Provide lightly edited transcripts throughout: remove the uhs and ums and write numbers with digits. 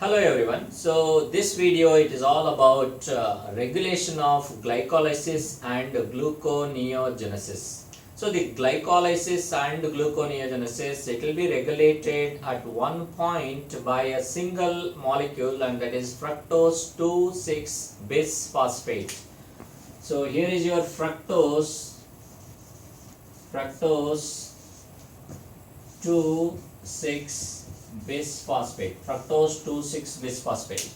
Hello everyone. So this video it is all about regulation of glycolysis and gluconeogenesis. So the glycolysis and gluconeogenesis, it will be regulated at one point by a single molecule, and that is fructose 2,6 bisphosphate. So here is your fructose 2,6 bisphosphate, fructose 2,6 bisphosphate.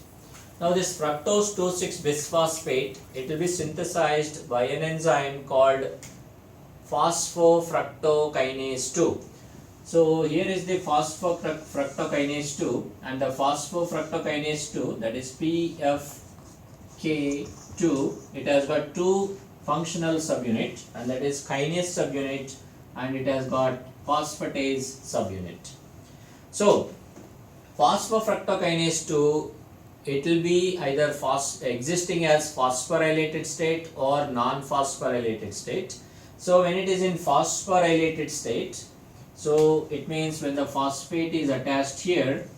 Now this fructose 2,6 bisphosphate, it will be synthesized by an enzyme called phosphofructokinase 2. So here is the phosphofructokinase 2, and the phosphofructokinase 2, that is PFK2, it has got two functional subunit, and that is kinase subunit, and it has got phosphatase subunit. So phosphofructokinase 2, it will be either existing as phosphorylated state or non-phosphorylated state. So when it is in phosphorylated state, so it means when the phosphate is attached here,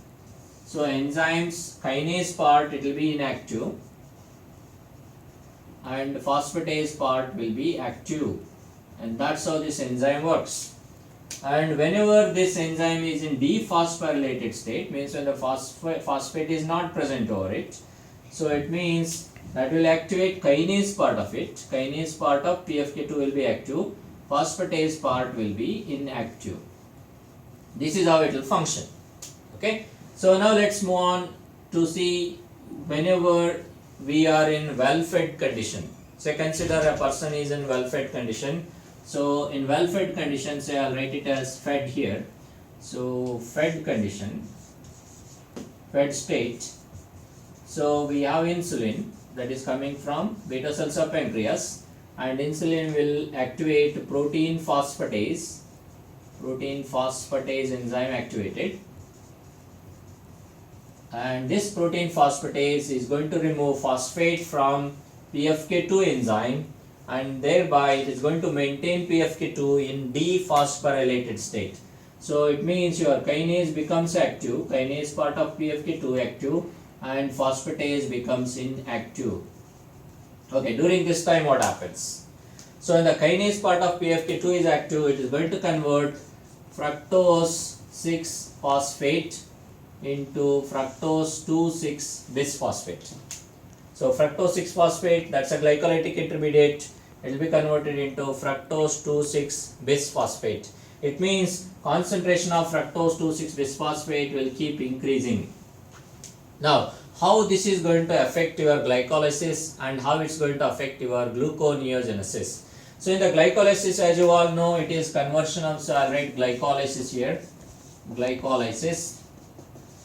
so enzymes kinase part, it will be inactive and phosphatase part will be active, and that's how this enzyme works. And whenever this enzyme is in dephosphorylated state, means when the phosphate is not present over it, so it means that will activate kinase part of it. Kinase part of PFK2 will be active, phosphatase part will be inactive. This is how it will function. Okay, so now let's move on to see whenever we are in well-fed condition. So consider a person is in well-fed condition. So in well-fed condition, say I'll write it as fed here. So fed condition, fed state. So we have insulin that is coming from beta cells of pancreas, and insulin will activate protein phosphatase enzyme activated, and this protein phosphatase is going to remove phosphate from PFK2 enzyme, and thereby it is going to maintain PFK2 in dephosphorylated state. So it means your kinase becomes active, kinase part of PFK2 active, and phosphatase becomes inactive. Okay, during this time what happens? So when the kinase part of PFK2 is active, it is going to convert fructose 6 phosphate into fructose 2,6 bisphosphate. So fructose 6 phosphate, that's a glycolytic intermediate, it will be converted into fructose 2,6 bisphosphate. It means concentration of fructose 2,6 bisphosphate will keep increasing. Now, how this is going to affect your glycolysis and how it's going to affect your gluconeogenesis. So in the glycolysis, as you all know, it is conversion of, so I'll write glycolysis here, glycolysis,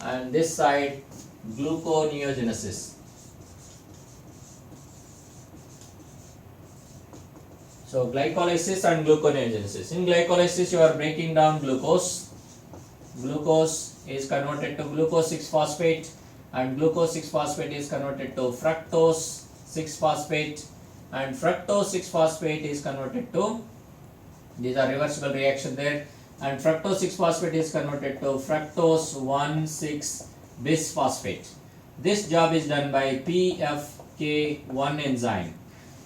and this side gluconeogenesis. So glycolysis and gluconeogenesis. In glycolysis, you are breaking down glucose. Glucose is converted to glucose 6 phosphate, and glucose 6 phosphate is converted to fructose 6 phosphate, and fructose 6 phosphate is converted to, these are reversible reaction there, and fructose 6 phosphate is converted to fructose 1,6 bisphosphate. This job is done by PFK1 enzyme.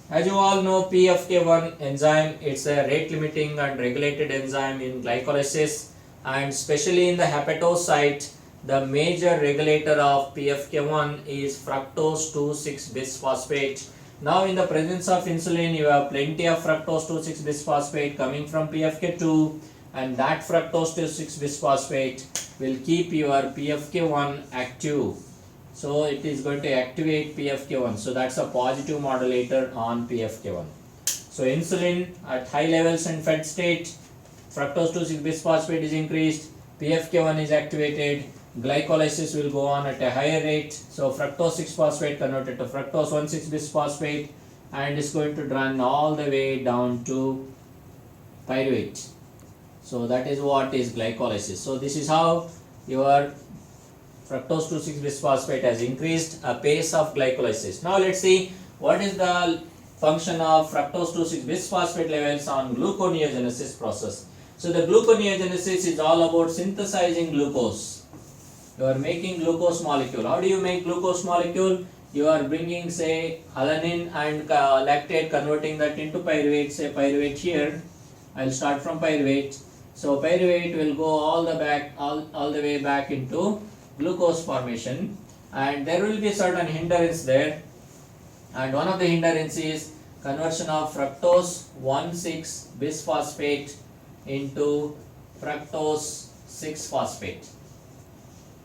As you all know, PFK1 enzyme, it's a rate limiting and regulated enzyme in glycolysis, and especially in the hepatocyte, the major regulator of PFK1 is fructose 2,6 bisphosphate. Now in the presence of insulin, you have plenty of fructose 2,6 bisphosphate coming from PFK2, and that fructose 2,6 bisphosphate will keep your PFK1 active. So it is going to activate PFK1. So that's a positive modulator on PFK1. So insulin at high levels in fed state, fructose 2,6 bisphosphate is increased, PFK1 is activated, glycolysis will go on at a higher rate. So fructose 6 phosphate converted to fructose 1,6 bisphosphate, and is going to run all the way down to pyruvate. So that is what is glycolysis. So this is how your fructose 2,6 bisphosphate has increased a pace of glycolysis. Now let's see what is the function of fructose 2,6 bisphosphate levels on gluconeogenesis process. So the gluconeogenesis is all about synthesizing glucose. You are making glucose molecule. How do you make glucose molecule? You are bringing, say, alanine and lactate, converting that into pyruvate. Say pyruvate here. I'll start from pyruvate. So pyruvate will go all the way back into glucose formation, and there will be certain hindrance there. And one of the hindrances is conversion of fructose 1,6-bisphosphate into fructose 6-phosphate,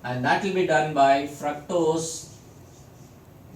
and that will be done by fructose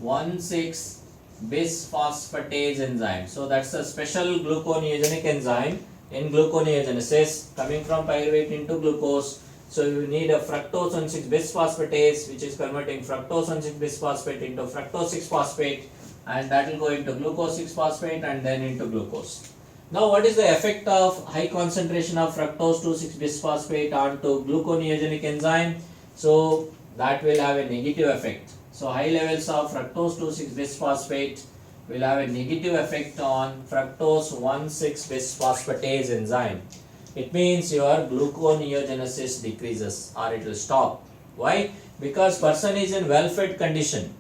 1,6-bisphosphatase enzyme. So that's a special gluconeogenic enzyme in gluconeogenesis coming from pyruvate into glucose. So you need a fructose 1,6-bisphosphatase, which is converting fructose 1,6-bisphosphate into fructose 6-phosphate, and that will go into glucose 6-phosphate and then into glucose. Now what is the effect of high concentration of fructose 2,6-bisphosphate onto gluconeogenic enzyme? So that will have a negative effect. So high levels of fructose 2,6-bisphosphate will have a negative effect on fructose 1,6-bisphosphatase enzyme. It means your gluconeogenesis decreases, or it will stop. Why? Because person is in well-fed condition.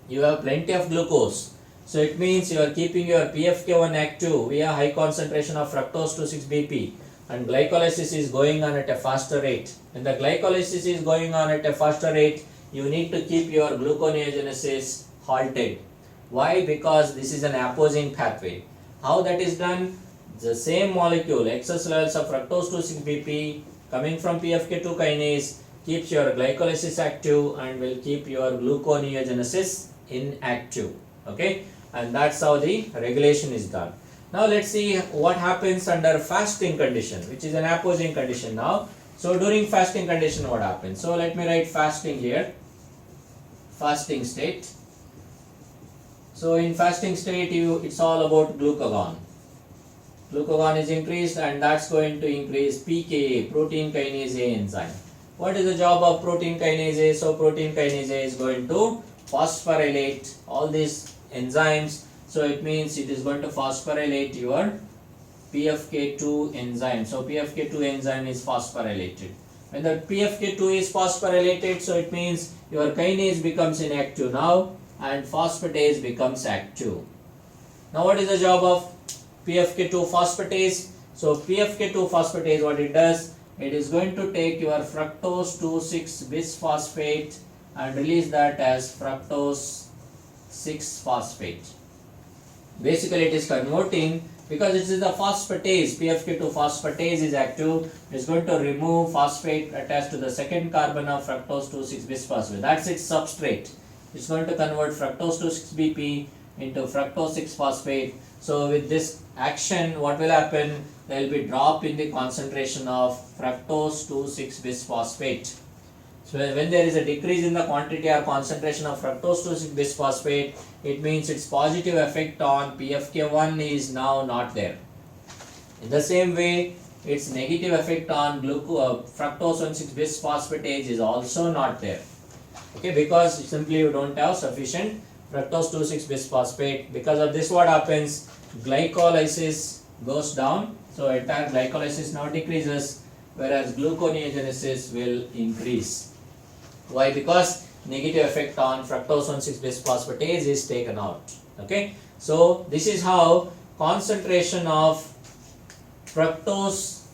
You have plenty of glucose. So it means you are keeping your PFK1 active via high concentration of fructose 2,6-BP, and glycolysis is going on at a faster rate. When the glycolysis is going on at a faster rate, you need to keep your gluconeogenesis halted. Why? Because this is an opposing pathway. How that is done? The same molecule, excess levels of fructose 2,6-BP coming from PFK2 kinase, keeps your glycolysis active and will keep your gluconeogenesis inactive. Okay, and that's how the regulation is done. Now let's see what happens under fasting condition, which is an opposing condition now. So during fasting condition, what happens? So let me write fasting here. Fasting state. So in fasting state, it's all about glucagon. Glucagon is increased, and that's going to increase PKA, protein kinase A enzyme. What is the job of protein kinase A? So protein kinase A is going to phosphorylate all these enzymes. So it means it is going to phosphorylate your PFK2 enzyme. So PFK2 enzyme is phosphorylated. When the PFK2 is phosphorylated, so it means your kinase becomes inactive now and phosphatase becomes active. Now what is the job of PFK2 phosphatase? So PFK2 phosphatase, what it does, it is going to take your fructose 2,6-bisphosphate and release that as fructose 6-phosphate. Basically it is converting, because it is the phosphatase, PFK2 phosphatase is active, it is going to remove phosphate attached to the second carbon of fructose 2,6-bisphosphate. That's its substrate. It's going to convert fructose 2,6-BP into fructose 6-phosphate. So with this action, what will happen? There will be drop in the concentration of fructose 2,6-bisphosphate. So when there is a decrease in the quantity or concentration of fructose 2,6-bisphosphate, it means its positive effect on PFK1 is now not there. In the same way, its negative effect on fructose 1,6-bisphosphatase is also not there. Okay, because simply you don't have sufficient fructose 2,6-bisphosphate. Because of this, what happens? Glycolysis goes down. So entire glycolysis now decreases, whereas gluconeogenesis will increase. Why? Because negative effect on fructose 1,6-bisphosphatase is taken out. Okay, so this is how concentration of fructose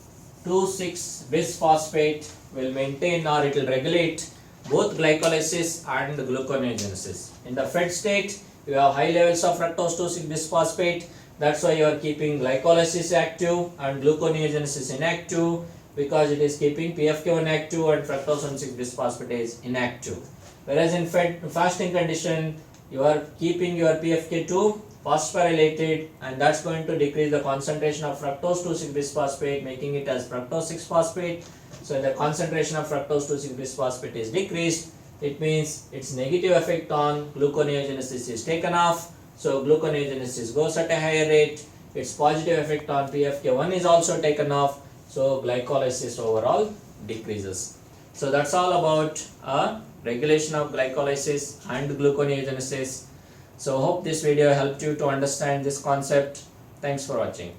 2,6-bisphosphate will maintain, or it will regulate both glycolysis and gluconeogenesis. In the fed state, you have high levels of fructose 2,6-bisphosphate. That's why you are keeping glycolysis active and gluconeogenesis inactive, because it is keeping PFK1 active and fructose 1,6-bisphosphatase inactive. Whereas in fasting condition, you are keeping your PFK2 phosphorylated, and that's going to decrease the concentration of fructose 2,6-bisphosphate, making it as fructose 6-phosphate. So the concentration of fructose 2,6-bisphosphate is decreased. It means its negative effect on gluconeogenesis is taken off. So gluconeogenesis goes at a higher rate. Its positive effect on PFK1 is also taken off. So glycolysis overall decreases. So that's all about regulation of glycolysis and gluconeogenesis. So hope this video helped you to understand this concept. Thanks for watching.